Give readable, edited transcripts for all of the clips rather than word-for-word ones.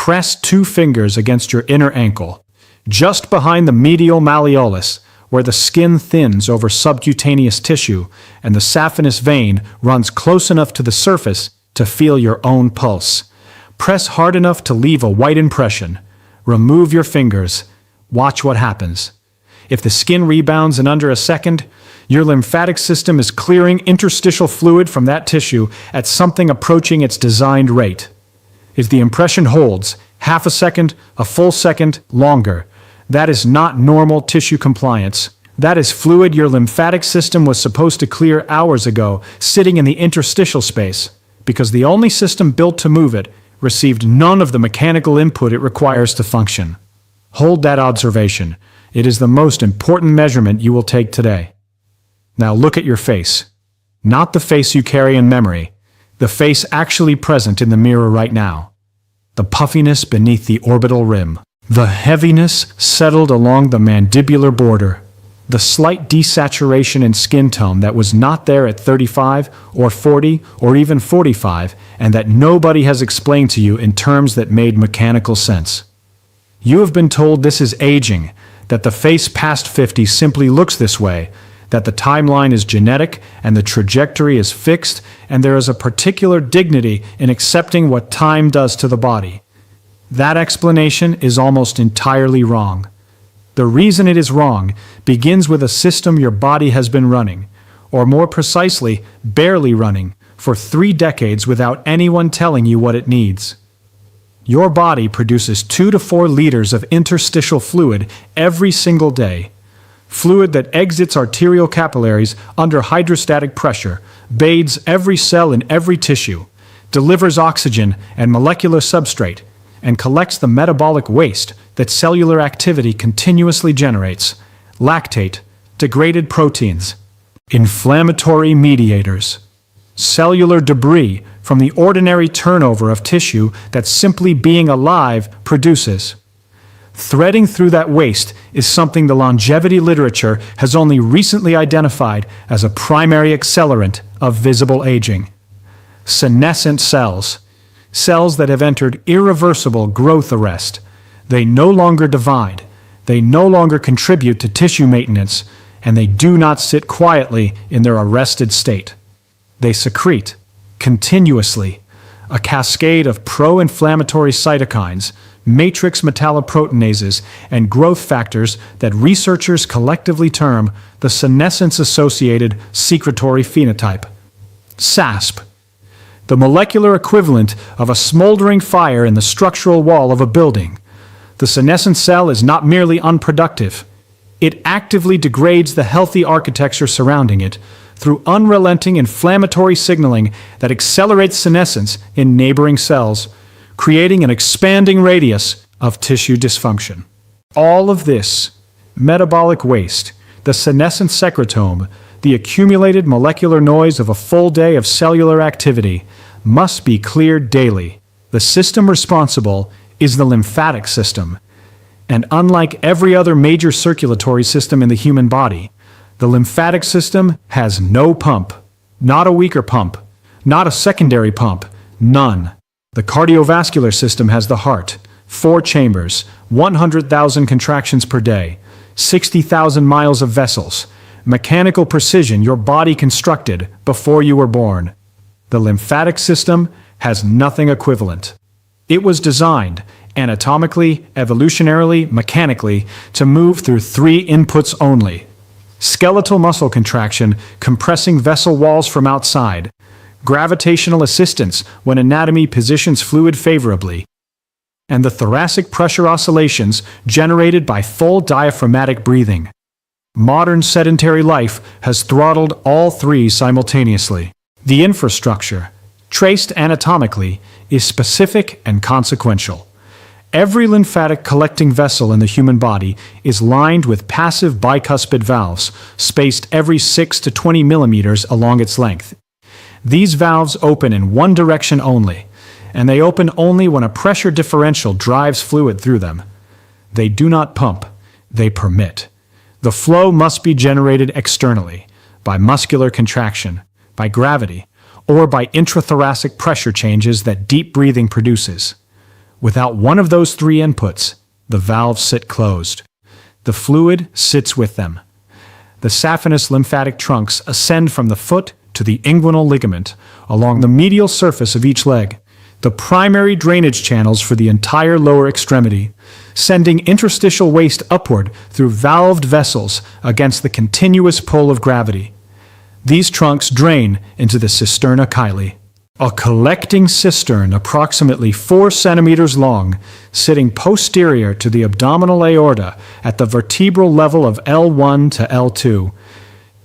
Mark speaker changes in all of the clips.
Speaker 1: press 2 fingers against your inner ankle, just behind the medial malleolus, where the skin thins over subcutaneous tissue and the saphenous vein runs close enough to the surface to feel your own pulse. Press hard enough to leave a white impression. Remove your fingers. Watch what happens. If the skin rebounds in under a second, your lymphatic system is clearing interstitial fluid from that tissue at something approaching its designed rate. If the impression holds, half a second, a full second, longer, that is not normal tissue compliance. That is fluid your lymphatic system was supposed to clear hours ago, sitting in the interstitial space, because the only system built to move it received none of the mechanical input it requires to function. Hold that observation. It is the most important measurement you will take today. Now look at your face. Not the face you carry in memory, the face actually present in the mirror right now. The puffiness beneath the orbital rim. The heaviness settled along the mandibular border. The slight desaturation in skin tone that was not there at 35 or 40 or even 45, and that nobody has explained to you in terms that made mechanical sense. You have been told this is aging, that the face past 50 simply looks this way, that the timeline is genetic and the trajectory is fixed, and there is a particular dignity in accepting what time does to the body. That explanation is almost entirely wrong. The reason it is wrong begins with a system your body has been running, or more precisely, barely running, for 3 decades without anyone telling you what it needs. Your body produces 2 to 4 liters of interstitial fluid every single day. Fluid that exits arterial capillaries under hydrostatic pressure, bathes every cell in every tissue, delivers oxygen and molecular substrate, and collects the metabolic waste that cellular activity continuously generates: lactate, degraded proteins, inflammatory mediators, cellular debris from the ordinary turnover of tissue that simply being alive produces. Threading through that waste is something the longevity literature has only recently identified as a primary accelerant of visible aging. Senescent cells. Cells that have entered irreversible growth arrest. They no longer divide, they no longer contribute to tissue maintenance, and they do not sit quietly in their arrested state. They secrete, continuously, a cascade of pro-inflammatory cytokines, matrix metalloproteinases, and growth factors that researchers collectively term the senescence-associated secretory phenotype. SASP. The molecular equivalent of a smoldering fire in the structural wall of a building. The senescent cell is not merely unproductive. It actively degrades the healthy architecture surrounding it through unrelenting inflammatory signaling that accelerates senescence in neighboring cells, creating an expanding radius of tissue dysfunction. All of this, metabolic waste, the senescent secretome, the accumulated molecular noise of a full day of cellular activity, must be cleared daily. The system responsible is the lymphatic system. And unlike every other major circulatory system in the human body, the lymphatic system has no pump, not a weaker pump, not a secondary pump, none. The cardiovascular system has the heart, 4 chambers, 100,000 contractions per day, 60,000 miles of vessels, mechanical precision your body constructed before you were born. The lymphatic system has nothing equivalent. It was designed, anatomically, evolutionarily, mechanically, to move through 3 inputs only: skeletal muscle contraction, compressing vessel walls from outside; gravitational assistance when anatomy positions fluid favorably; and the thoracic pressure oscillations generated by full diaphragmatic breathing. Modern sedentary life has throttled all 3 simultaneously. The infrastructure, traced anatomically, is specific and consequential. Every lymphatic collecting vessel in the human body is lined with passive bicuspid valves, spaced every 6 to 20 millimeters along its length. These valves open in one direction only, and they open only when a pressure differential drives fluid through them. They do not pump, they permit. The flow must be generated externally, by muscular contraction, by gravity, or by intrathoracic pressure changes that deep breathing produces. Without one of those three inputs, the valves sit closed. The fluid sits with them. The saphenous lymphatic trunks ascend from the foot to the inguinal ligament along the medial surface of each leg, the primary drainage channels for the entire lower extremity, sending interstitial waste upward through valved vessels against the continuous pull of gravity. These trunks drain into the cisterna chyli, a collecting cistern approximately 4 centimeters long, sitting posterior to the abdominal aorta at the vertebral level of L1 to L2.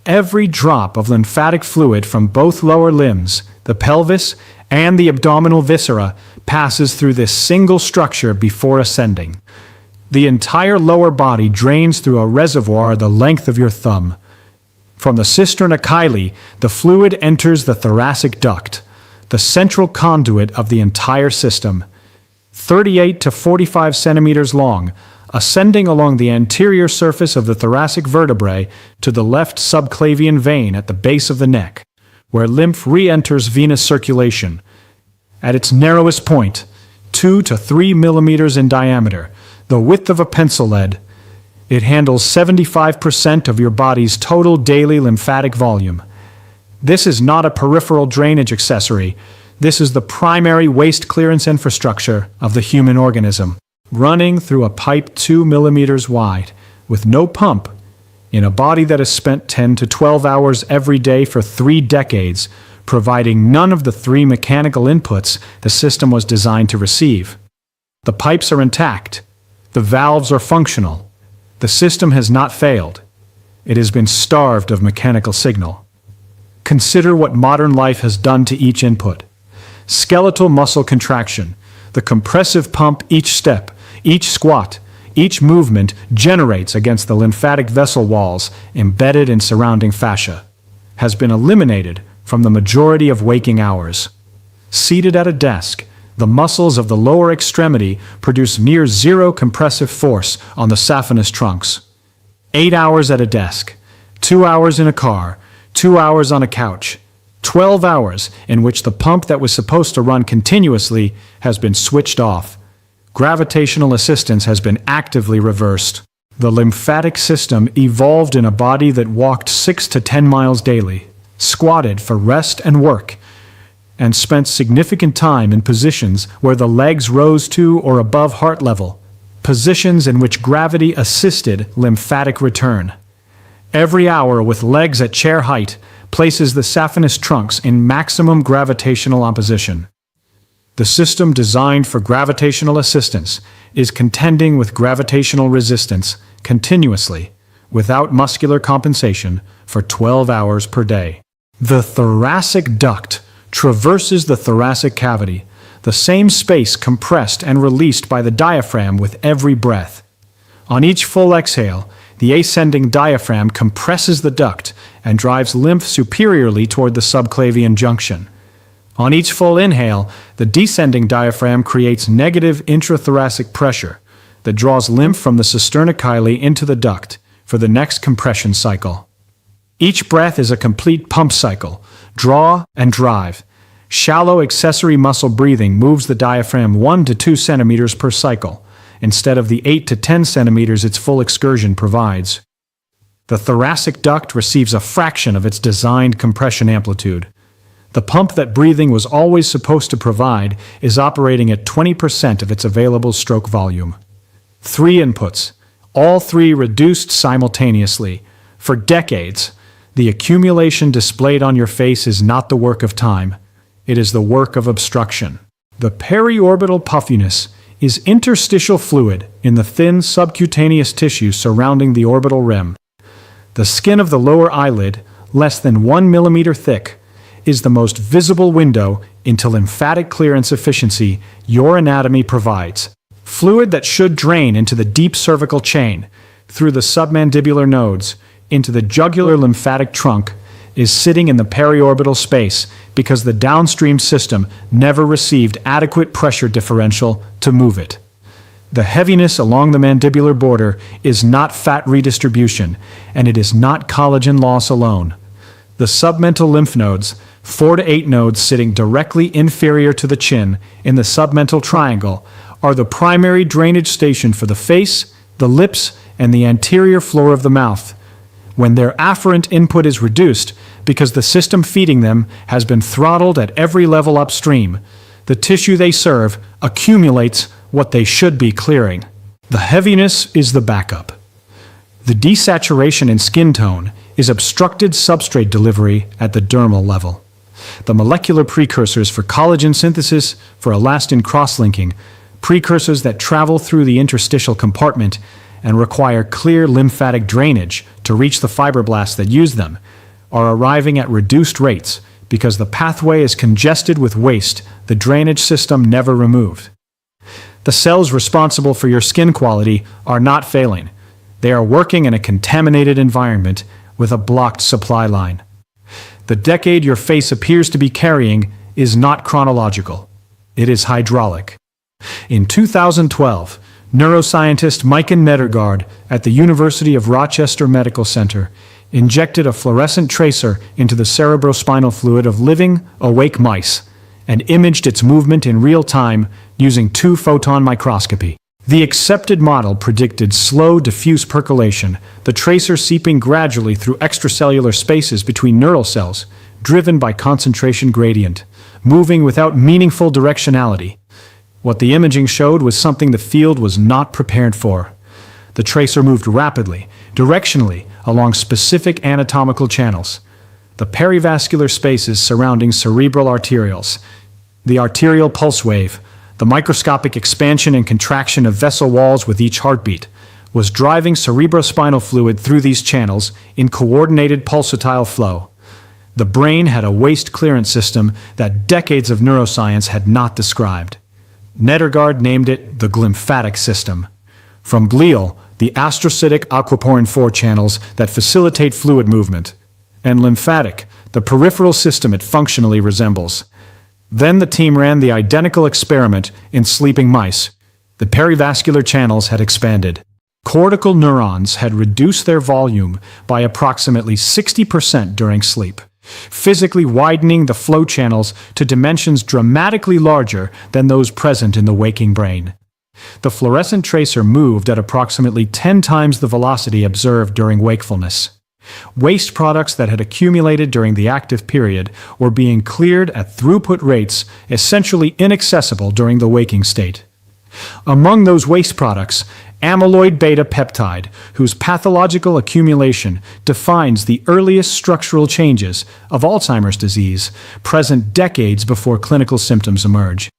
Speaker 1: Every drop of lymphatic fluid from both lower limbs, the pelvis, and the abdominal viscera passes through this single structure before ascending. The entire lower body drains through a reservoir the length of your thumb. From the cisterna chyli, the fluid enters the thoracic duct, the central conduit of the entire system. 38 to 45 centimeters long, ascending along the anterior surface of the thoracic vertebrae to the left subclavian vein at the base of the neck, where lymph re-enters venous circulation. At its narrowest point, 2 to 3 millimeters in diameter, the width of a pencil lead, it handles 75% of your body's total daily lymphatic volume. This is not a peripheral drainage accessory. This is the primary waste clearance infrastructure of the human organism, running through a pipe 2 millimeters wide, with no pump, in a body that has spent 10 to 12 hours every day for 3 decades, providing none of the 3 mechanical inputs the system was designed to receive. The pipes are intact. The valves are functional. The system has not failed. It has been starved of mechanical signal. Consider what modern life has done to each input. Skeletal muscle contraction, the compressive pump each step, each squat, each movement generates against the lymphatic vessel walls embedded in surrounding fascia, has been eliminated from the majority of waking hours. Seated at a desk, the muscles of the lower extremity produce near zero compressive force on the saphenous trunks. 8 hours at a desk, 2 hours in a car, 2 hours on a couch, 12 hours in which the pump that was supposed to run continuously has been switched off. Gravitational assistance has been actively reversed. The lymphatic system evolved in a body that walked 6 to 10 miles daily, squatted for rest and work, and spent significant time in positions where the legs rose to or above heart level, positions in which gravity assisted lymphatic return. Every hour with legs at chair height places the saphenous trunks in maximum gravitational opposition. The system designed for gravitational assistance is contending with gravitational resistance continuously, without muscular compensation, for 12 hours per day. The thoracic duct traverses the thoracic cavity, the same space compressed and released by the diaphragm with every breath. On each full exhale, the ascending diaphragm compresses the duct and drives lymph superiorly toward the subclavian junction. On each full inhale, the descending diaphragm creates negative intrathoracic pressure that draws lymph from the cisterna chyli into the duct for the next compression cycle. Each breath is a complete pump cycle, draw and drive. Shallow accessory muscle breathing moves the diaphragm 1 to 2 centimeters per cycle, instead of the 8 to 10 centimeters its full excursion provides. The thoracic duct receives a fraction of its designed compression amplitude. The pump that breathing was always supposed to provide is operating at 20% of its available stroke volume. 3 inputs, all 3 reduced simultaneously. For decades, the accumulation displayed on your face is not the work of time. It is the work of obstruction. The periorbital puffiness is interstitial fluid in the thin subcutaneous tissue surrounding the orbital rim. The skin of the lower eyelid, less than 1 millimeter thick, is the most visible window into lymphatic clearance efficiency your anatomy provides. Fluid that should drain into the deep cervical chain, through the submandibular nodes, into the jugular lymphatic trunk, is sitting in the periorbital space because the downstream system never received adequate pressure differential to move it. The heaviness along the mandibular border is not fat redistribution, and it is not collagen loss alone. The submental lymph nodes, 4 to 8 nodes sitting directly inferior to the chin in the submental triangle, are the primary drainage station for the face, the lips, and the anterior floor of the mouth. When their afferent input is reduced, because the system feeding them has been throttled at every level upstream, the tissue they serve accumulates what they should be clearing. The heaviness is the backup. The desaturation in skin tone is obstructed substrate delivery at the dermal level. The molecular precursors for collagen synthesis, for elastin cross-linking, precursors that travel through the interstitial compartment and require clear lymphatic drainage to reach the fibroblasts that use them, are arriving at reduced rates because the pathway is congested with waste the drainage system never removed. The cells responsible for your skin quality are not failing. They are working in a contaminated environment with a blocked supply line. The decade your face appears to be carrying is not chronological. It is hydraulic. In 2012, neuroscientist Maiken Nedergaard at the University of Rochester Medical Center injected a fluorescent tracer into the cerebrospinal fluid of living, awake mice and imaged its movement in real time using 2-photon microscopy. The accepted model predicted slow, diffuse percolation, the tracer seeping gradually through extracellular spaces between neural cells, driven by concentration gradient, moving without meaningful directionality. What the imaging showed was something the field was not prepared for. The tracer moved rapidly, directionally, along specific anatomical channels. The perivascular spaces surrounding cerebral arterioles, the arterial pulse wave, the microscopic expansion and contraction of vessel walls with each heartbeat, was driving cerebrospinal fluid through these channels in coordinated pulsatile flow. The brain had a waste clearance system that decades of neuroscience had not described. Nedergaard named it the Glymphatic system. From glial, the astrocytic aquaporin 4 channels that facilitate fluid movement, and lymphatic, the peripheral system it functionally resembles. Then the team ran the identical experiment in sleeping mice. The perivascular channels had expanded. Cortical neurons had reduced their volume by approximately 60% during sleep, physically widening the flow channels to dimensions dramatically larger than those present in the waking brain. The fluorescent tracer moved at approximately 10 times the velocity observed during wakefulness. Waste products that had accumulated during the active period were being cleared at throughput rates essentially inaccessible during the waking state. Among those waste products, amyloid beta peptide, whose pathological accumulation defines the earliest structural changes of Alzheimer's disease, present decades before clinical symptoms emerge.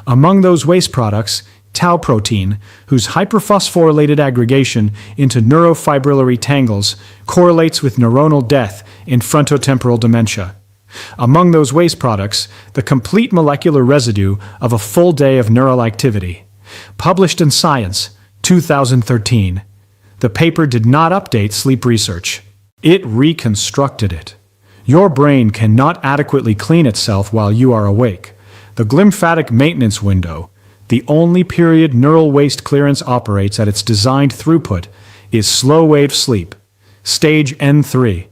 Speaker 1: Among those waste products, tau protein, whose hyperphosphorylated aggregation into neurofibrillary tangles correlates with neuronal death in frontotemporal dementia. Among those waste products, the complete molecular residue of a full day of neural activity. Published in Science, 2013. The paper did not update sleep research. It reconstructed it. Your brain cannot adequately clean itself while you are awake. The glymphatic maintenance window, the only period neural waste clearance operates at its designed throughput, is slow-wave sleep, stage N3,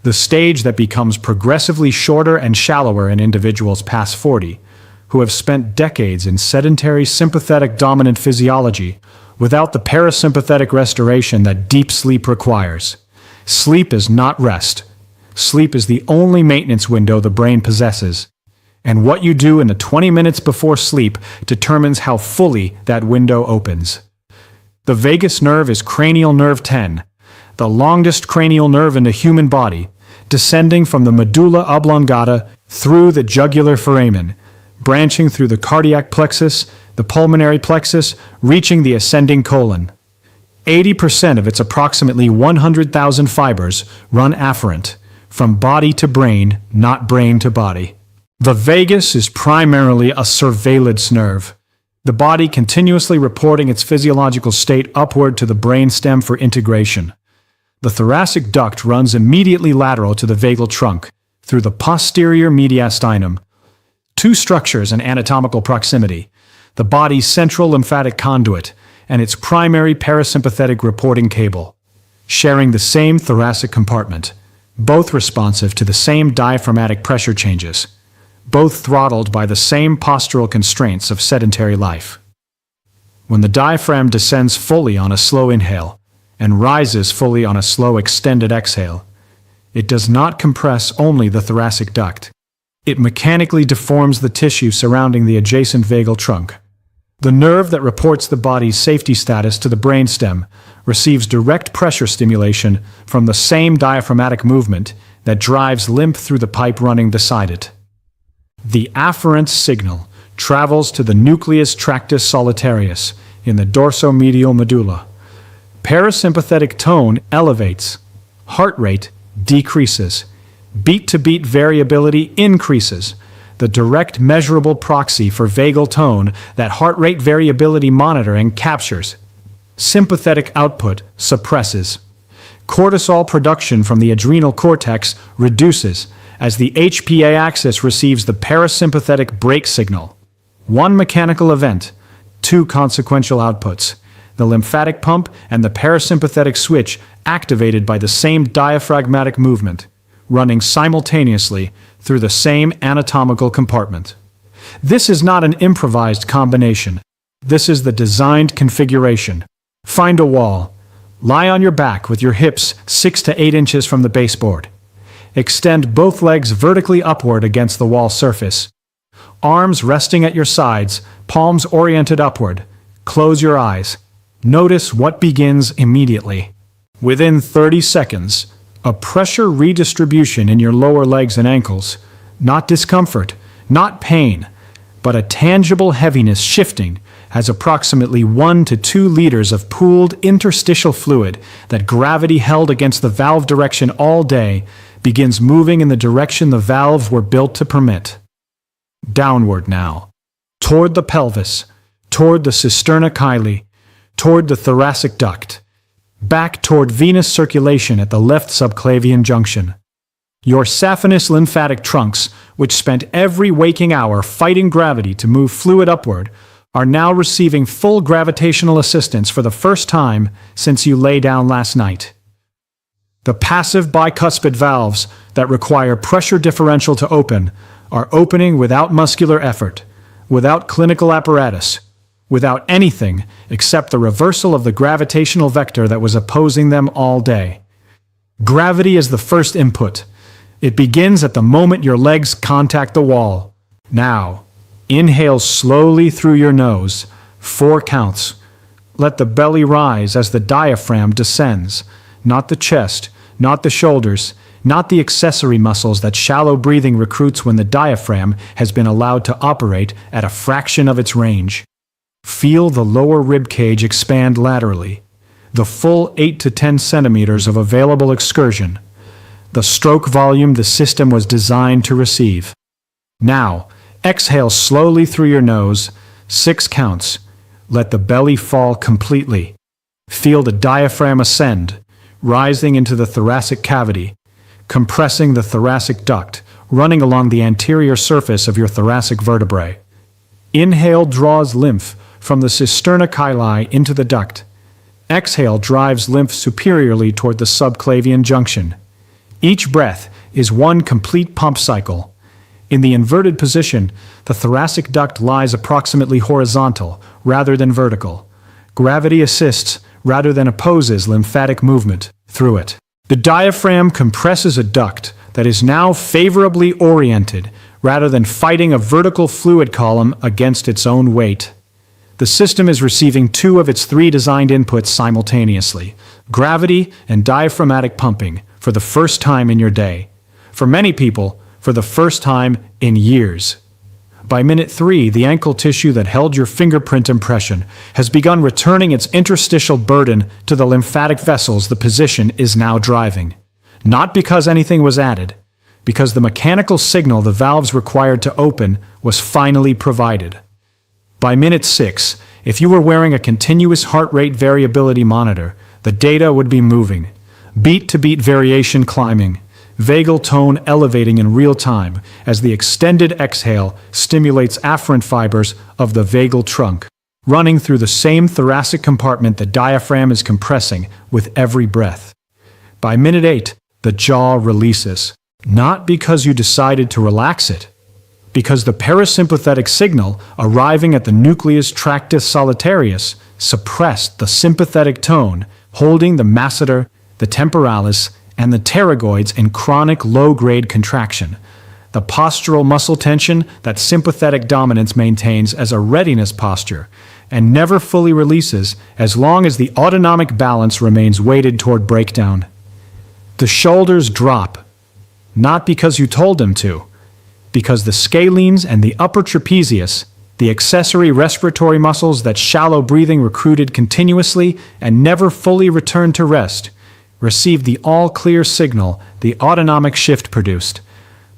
Speaker 1: the stage that becomes progressively shorter and shallower in individuals past 40, who have spent decades in sedentary sympathetic dominant physiology without the parasympathetic restoration that deep sleep requires. Sleep is not rest. Sleep is the only maintenance window the brain possesses. And what you do in the 20 minutes before sleep determines how fully that window opens. The vagus nerve is cranial nerve 10, the longest cranial nerve in the human body, descending from the medulla oblongata through the jugular foramen, branching through the cardiac plexus, the pulmonary plexus, reaching the ascending colon. 80% of its approximately 100,000 fibers run afferent, from body to brain, not brain to body. The vagus is primarily a surveillance nerve, the body continuously reporting its physiological state upward to the brainstem for integration. The thoracic duct runs immediately lateral to the vagal trunk, through the posterior mediastinum. Two structures in anatomical proximity, the body's central lymphatic conduit and its primary parasympathetic reporting cable, sharing the same thoracic compartment, both responsive to the same diaphragmatic pressure changes, both throttled by the same postural constraints of sedentary life. when the diaphragm descends fully on a slow inhale and rises fully on a slow extended exhale, it does not compress only the thoracic duct. It mechanically deforms the tissue surrounding the adjacent vagal trunk. The nerve that reports the body's safety status to the brainstem receives direct pressure stimulation from the same diaphragmatic movement that drives lymph through the pipe running beside it. The afferent signal travels to the nucleus tractus solitarius in the dorsomedial medulla. Parasympathetic tone elevates, heart rate decreases, beat-to-beat variability increases, the direct measurable proxy for vagal tone that heart rate variability monitoring captures. Sympathetic output suppresses. Cortisol production from the adrenal cortex reduces as the HPA axis receives the parasympathetic brake signal. One mechanical event, two consequential outputs, the lymphatic pump and the parasympathetic switch activated by the same diaphragmatic movement, running simultaneously through the same anatomical compartment. This is not an improvised combination. This is the designed configuration. Find a wall. Lie on your back with your hips 6 to 8 inches from the baseboard. Extend both legs vertically upward against the wall surface. Arms resting at your sides, palms oriented upward. Close your eyes. Notice what begins immediately. Within 30 seconds, a pressure redistribution in your lower legs and ankles, not discomfort, not pain, but a tangible heaviness shifting as approximately 1 to 2 liters of pooled interstitial fluid that gravity held against the valve direction all day begins moving in the direction the valves were built to permit. Downward now, toward the pelvis, toward the cisterna chyli, toward the thoracic duct, back toward venous circulation at the left subclavian junction. Your saphenous lymphatic trunks, which spent every waking hour fighting gravity to move fluid upward, are now receiving full gravitational assistance for the first time since you lay down last night. The passive bicuspid valves that require pressure differential to open are opening without muscular effort, without clinical apparatus, without anything except the reversal of the gravitational vector that was opposing them all day. Gravity is the first input. It begins at the moment your legs contact the wall. Now, inhale slowly through your nose, 4 counts. Let the belly rise as the diaphragm descends, not the chest, not the shoulders, not the accessory muscles that shallow breathing recruits when the diaphragm has been allowed to operate at a fraction of its range. Feel the lower rib cage expand laterally, the full 8 to 10 centimeters of available excursion, the stroke volume the system was designed to receive. Now, exhale slowly through your nose, 6 counts. Let the belly fall completely. Feel the diaphragm ascend, rising into the thoracic cavity, compressing the thoracic duct, running along the anterior surface of your thoracic vertebrae. Inhale draws lymph from the cisterna chyli into the duct. Exhale drives lymph superiorly toward the subclavian junction. Each breath is one complete pump cycle. In the inverted position, the thoracic duct lies approximately horizontal rather than vertical. Gravity assists rather than opposes lymphatic movement through it. The diaphragm compresses a duct that is now favorably oriented rather than fighting a vertical fluid column against its own weight. The system is receiving 2 of its 3 designed inputs simultaneously, gravity and diaphragmatic pumping, for the first time in your day. For many people, for the first time in years. By minute 3, the ankle tissue that held your fingerprint impression has begun returning its interstitial burden to the lymphatic vessels the position is now driving. Not because anything was added, because the mechanical signal the valves required to open was finally provided. By minute 6, if you were wearing a continuous heart rate variability monitor, the data would be moving. Beat-to-beat variation climbing, vagal tone elevating in real time as the extended exhale stimulates afferent fibers of the vagal trunk, running through the same thoracic compartment the diaphragm is compressing with every breath. By minute 8, the jaw releases, not because you decided to relax it, because the parasympathetic signal arriving at the nucleus tractus solitarius suppressed the sympathetic tone, holding the masseter, the temporalis, and the pterygoids in chronic low-grade contraction. The postural muscle tension that sympathetic dominance maintains as a readiness posture and never fully releases as long as the autonomic balance remains weighted toward breakdown. The shoulders drop, not because you told them to, because the scalenes and the upper trapezius, the accessory respiratory muscles that shallow breathing recruited continuously and never fully returned to rest, received the all-clear signal the autonomic shift produced.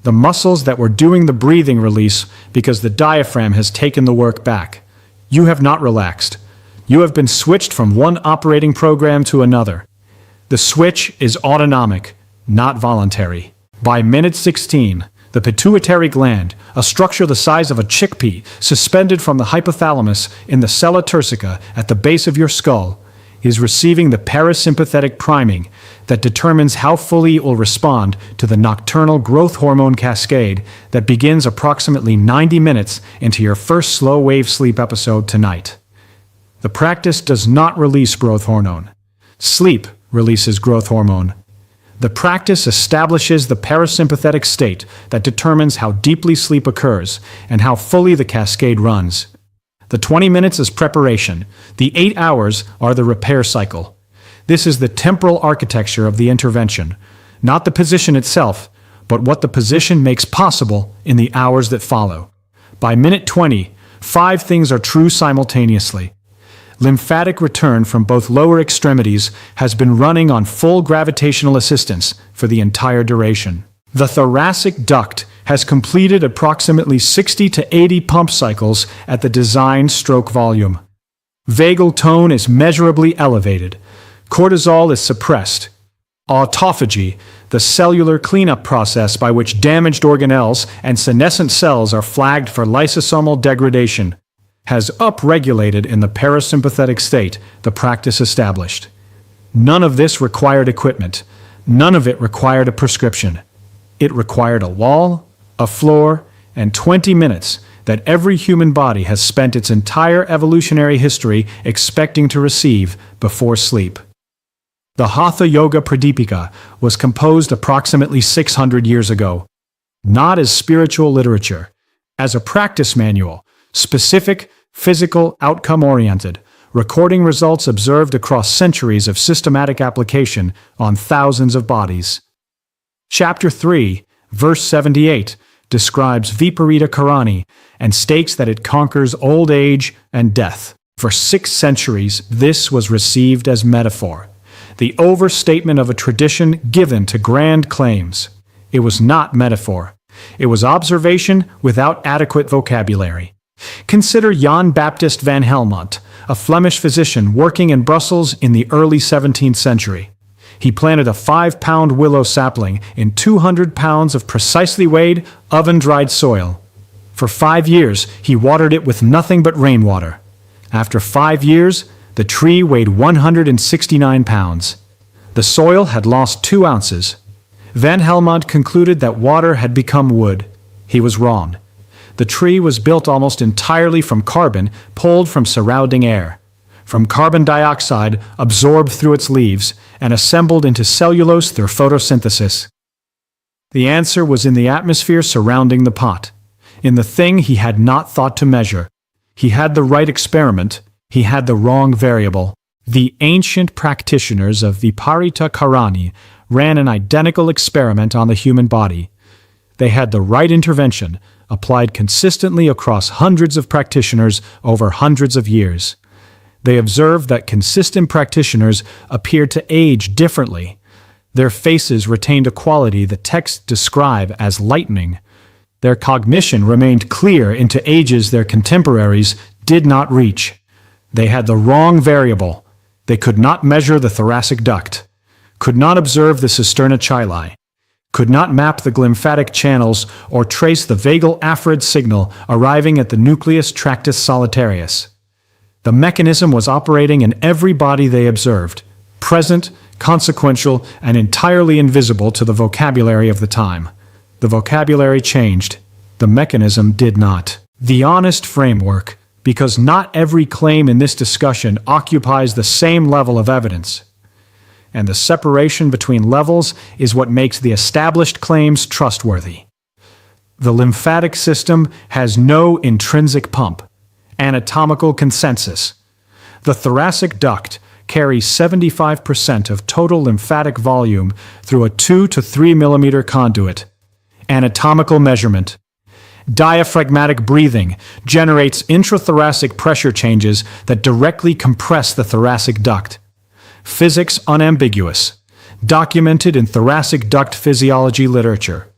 Speaker 1: The muscles that were doing the breathing release because the diaphragm has taken the work back. You have not relaxed. You have been switched from one operating program to another. The switch is autonomic, not voluntary. By minute 16, the pituitary gland, a structure the size of a chickpea suspended from the hypothalamus in the sella turcica at the base of your skull, is receiving the parasympathetic priming that determines how fully it will respond to the nocturnal growth hormone cascade that begins approximately 90 minutes into your first slow-wave sleep episode tonight. The practice does not release growth hormone. Sleep releases growth hormone. The practice establishes the parasympathetic state that determines how deeply sleep occurs and how fully the cascade runs. The 20 minutes is preparation. The 8 hours are the repair cycle. This is the temporal architecture of the intervention, not the position itself, but what the position makes possible in the hours that follow. By minute 20, 5 things are true simultaneously. Lymphatic return from both lower extremities has been running on full gravitational assistance for the entire duration. The thoracic duct has completed approximately 60 to 80 pump cycles at the designed stroke volume. Vagal tone is measurably elevated. Cortisol is suppressed. Autophagy, the cellular cleanup process by which damaged organelles and senescent cells are flagged for lysosomal degradation, has upregulated in the parasympathetic state the practice established. None of this required equipment. None of it required a prescription. It required a wall, a floor, and 20 minutes that every human body has spent its entire evolutionary history expecting to receive before sleep. The Hatha Yoga Pradipika was composed approximately 600 years ago, not as spiritual literature, as a practice manual, specific, physical, outcome-oriented, recording results observed across centuries of systematic application on thousands of bodies. Chapter 3, verse 78, describes Viparita Karani and states that it conquers old age and death. For 6 centuries, this was received as metaphor, the overstatement of a tradition given to grand claims. It was not metaphor. It was observation without adequate vocabulary. Consider Jan Baptist van Helmont, a Flemish physician working in Brussels in the early 17th century. He planted a 5-pound willow sapling in 200 pounds of precisely weighed, oven-dried soil. For 5 years, he watered it with nothing but rainwater. After 5 years, the tree weighed 169 pounds. The soil had lost 2 ounces. Van Helmont concluded that water had become wood. He was wrong. The tree was built almost entirely from carbon pulled from surrounding air, from carbon dioxide absorbed through its leaves and assembled into cellulose through photosynthesis. The answer was in the atmosphere surrounding the pot, in the thing he had not thought to measure. He had the right experiment, he had the wrong variable. The ancient practitioners of Viparita Karani ran an identical experiment on the human body. They had the right intervention, applied consistently across hundreds of practitioners over hundreds of years. They observed that consistent practitioners appeared to age differently. Their faces retained a quality the texts describe as lightening. Their cognition remained clear into ages their contemporaries did not reach. They had the wrong variable. They could not measure the thoracic duct, could not observe the cisterna chyli, could not map the glymphatic channels or trace the vagal apharid signal arriving at the nucleus tractus solitarius. The mechanism was operating in every body they observed, present, consequential, and entirely invisible to the vocabulary of the time. The vocabulary changed. The mechanism did not. The honest framework, because not every claim in this discussion occupies the same level of evidence. And the separation between levels is what makes the established claims trustworthy. The lymphatic system has no intrinsic pump. Anatomical consensus. The thoracic duct carries 75% of total lymphatic volume through a 2 to 3 millimeter conduit. Anatomical measurement. Diaphragmatic breathing generates intrathoracic pressure changes that directly compress the thoracic duct. Physics unambiguous. Documented in thoracic duct physiology literature.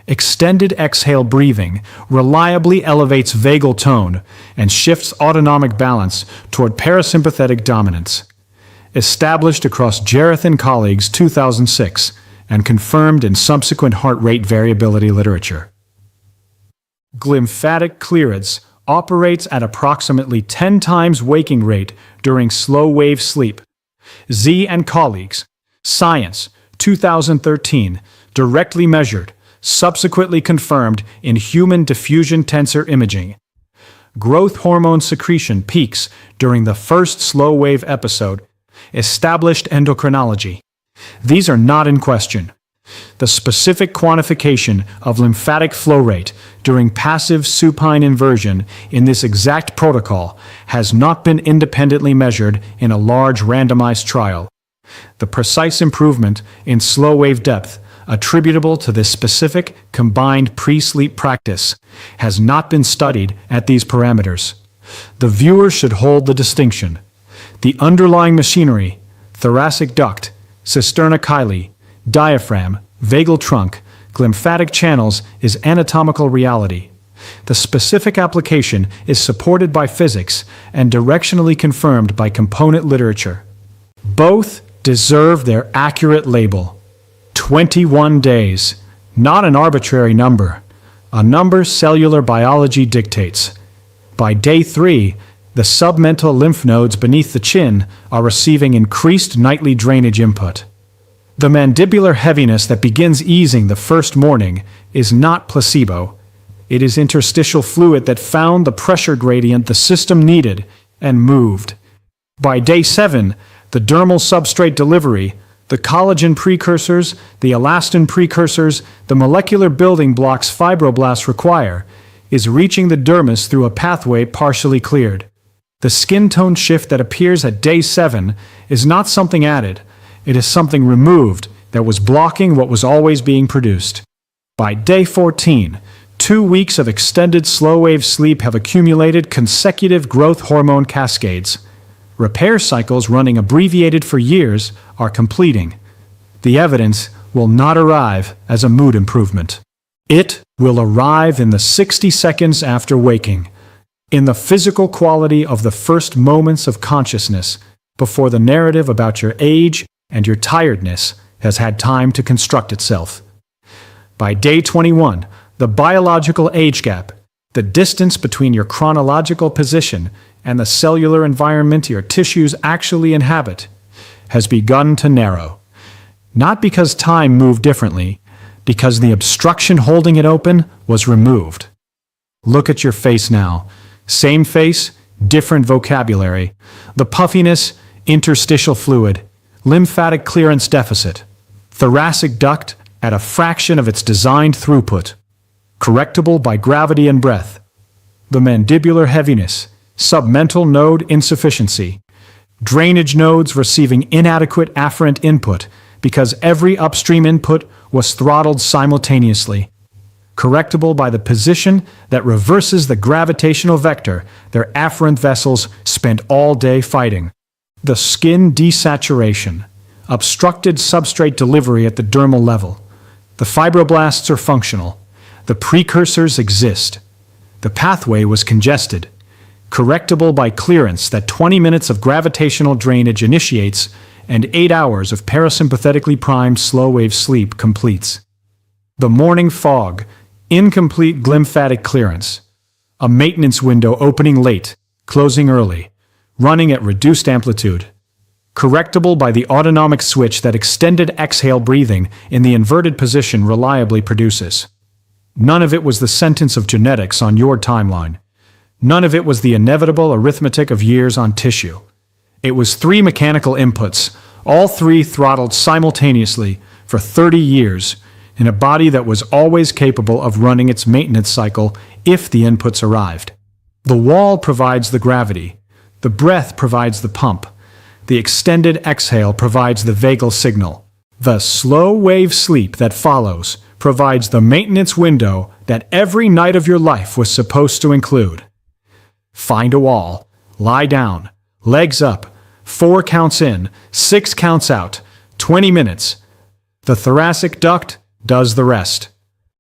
Speaker 1: Extended exhale breathing reliably elevates vagal tone and shifts autonomic balance toward parasympathetic dominance. Established across Jareth and colleagues 2006 and confirmed in subsequent heart rate variability literature. Glymphatic clearance operates at approximately 10 times waking rate during slow-wave sleep. Z and colleagues. Science, 2013, directly measured, subsequently confirmed in human diffusion tensor imaging. Growth hormone secretion peaks during the first slow-wave episode. Established endocrinology. These are not in question. The specific quantification of lymphatic flow rate during passive supine inversion in this exact protocol has not been independently measured in a large randomized trial. The precise improvement in slow wave depth attributable to this specific combined pre-sleep practice has not been studied at these parameters. The viewer should hold the distinction. The underlying machinery, thoracic duct, cisterna chyli, diaphragm, vagal trunk, glymphatic channels is anatomical reality. The specific application is supported by physics and directionally confirmed by component literature. Both deserve their accurate label. 21 days, not an arbitrary number, a number cellular biology dictates. By day 3, the submental lymph nodes beneath the chin are receiving increased nightly drainage input. The mandibular heaviness that begins easing the first morning is not placebo. It is interstitial fluid that found the pressure gradient the system needed and moved. By day 7, the dermal substrate delivery, the collagen precursors, the elastin precursors, the molecular building blocks fibroblasts require, is reaching the dermis through a pathway partially cleared. The skin tone shift that appears at day 7 is not something added. It is something removed that was blocking what was always being produced. By day 14, 2 weeks of extended slow-wave sleep have accumulated consecutive growth hormone cascades. Repair cycles running abbreviated for years are completing. The evidence will not arrive as a mood improvement. It will arrive in the 60 seconds after waking, in the physical quality of the first moments of consciousness before the narrative about your age and your tiredness has had time to construct itself. By day 21, the biological age gap, the distance between your chronological position and the cellular environment your tissues actually inhabit, has begun to narrow. Not because time moved differently, because the obstruction holding it open was removed. Look at your face now. Same face, different vocabulary. The puffiness, interstitial fluid, lymphatic clearance deficit, thoracic duct at a fraction of its designed throughput, correctable by gravity and breath. The mandibular heaviness, submental node insufficiency, drainage nodes receiving inadequate afferent input because every upstream input was throttled simultaneously, correctable by the position that reverses the gravitational vector their afferent vessels spent all day fighting. The skin desaturation, obstructed substrate delivery at the dermal level. The fibroblasts are functional. The precursors exist. The pathway was congested, correctable by clearance that 20 minutes of gravitational drainage initiates and 8 hours of parasympathetically primed slow-wave sleep completes. The morning fog, incomplete glymphatic clearance, a maintenance window opening late, closing early, running at reduced amplitude, correctable by the autonomic switch that extended exhale breathing in the inverted position reliably produces. None of it was the sentence of genetics on your timeline. None of it was the inevitable arithmetic of years on tissue. It was 3 mechanical inputs, all 3 throttled simultaneously for 30 years, in a body that was always capable of running its maintenance cycle if the inputs arrived. The wall provides the gravity. The breath provides the pump. The extended exhale provides the vagal signal. The slow wave sleep that follows provides the maintenance window that every night of your life was supposed to include. Find a wall, lie down, legs up, 4 counts in, 6 counts out, 20 minutes. The thoracic duct does the rest.